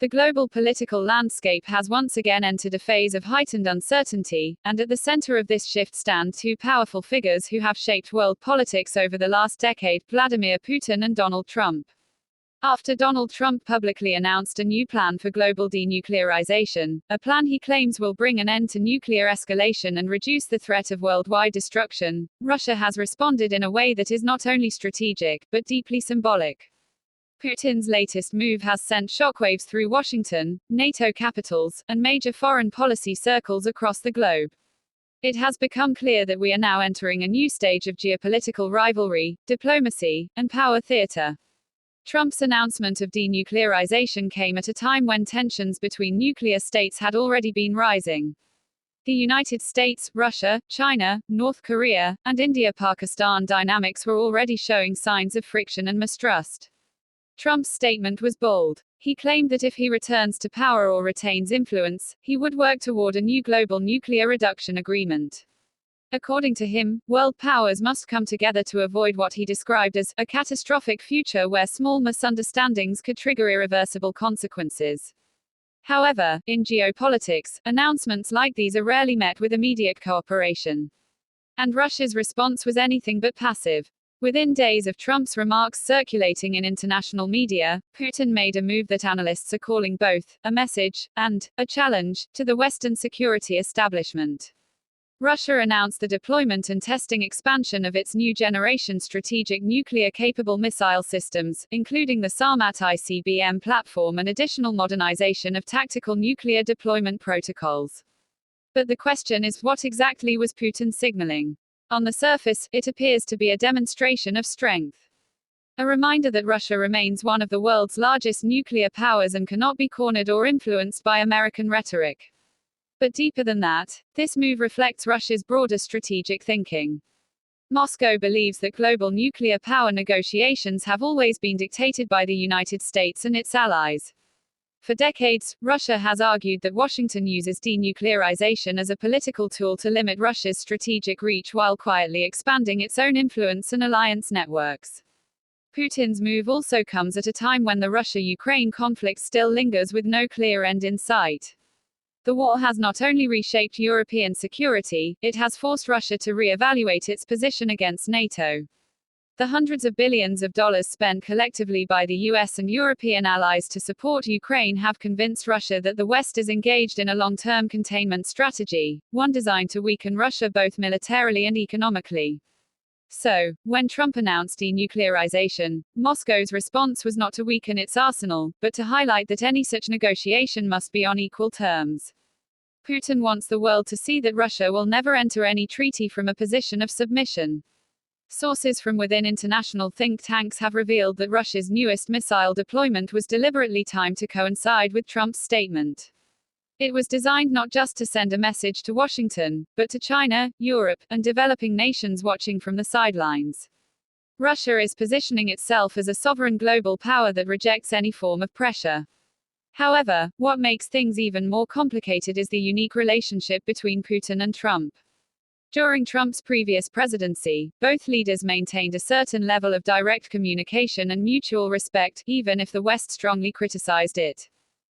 The global political landscape has once again entered a phase of heightened uncertainty, and at the center of this shift stand two powerful figures who have shaped world politics over the last decade: Vladimir Putin and Donald Trump. After Donald Trump publicly announced a new plan for global denuclearization, a plan he claims will bring an end to nuclear escalation and reduce the threat of worldwide destruction, Russia has responded in a way that is not only strategic, but deeply symbolic. Putin's latest move has sent shockwaves through Washington, NATO capitals, and major foreign policy circles across the globe. It has become clear that we are now entering a new stage of geopolitical rivalry, diplomacy, and power theater. Trump's announcement of denuclearization came at a time when tensions between nuclear states had already been rising. The United States, Russia, China, North Korea, and India-Pakistan dynamics were already showing signs of friction and mistrust. Trump's statement was bold. He claimed that if he returns to power or retains influence, he would work toward a new global nuclear reduction agreement. According to him, world powers must come together to avoid what he described as a catastrophic future where small misunderstandings could trigger irreversible consequences. However, in geopolitics, announcements like these are rarely met with immediate cooperation. And Russia's response was anything but passive. Within days of Trump's remarks circulating in international media, Putin made a move that analysts are calling both a message and a challenge to the Western security establishment. Russia announced the deployment and testing expansion of its new generation strategic nuclear-capable missile systems, including the Sarmat ICBM platform and additional modernization of tactical nuclear deployment protocols. But the question is, what exactly was Putin signaling? On the surface, it appears to be a demonstration of strength. A reminder that Russia remains one of the world's largest nuclear powers and cannot be cornered or influenced by American rhetoric. But deeper than that, this move reflects Russia's broader strategic thinking. Moscow believes that global nuclear power negotiations have always been dictated by the United States and its allies. For decades, Russia has argued that Washington uses denuclearization as a political tool to limit Russia's strategic reach while quietly expanding its own influence and alliance networks. Putin's move also comes at a time when the Russia-Ukraine conflict still lingers with no clear end in sight. The war has not only reshaped European security, it has forced Russia to re-evaluate its position against NATO. The hundreds of billions of dollars spent collectively by the US and European allies to support Ukraine have convinced Russia that the West is engaged in a long-term containment strategy, one designed to weaken Russia both militarily and economically. So, when Trump announced denuclearization, Moscow's response was not to weaken its arsenal, but to highlight that any such negotiation must be on equal terms. Putin wants the world to see that Russia will never enter any treaty from a position of submission. Sources from within international think tanks have revealed that Russia's newest missile deployment was deliberately timed to coincide with Trump's statement. It was designed not just to send a message to Washington, but to China, Europe, and developing nations watching from the sidelines. Russia is positioning itself as a sovereign global power that rejects any form of pressure. However, what makes things even more complicated is the unique relationship between Putin and Trump. During Trump's previous presidency, both leaders maintained a certain level of direct communication and mutual respect, even if the West strongly criticized it.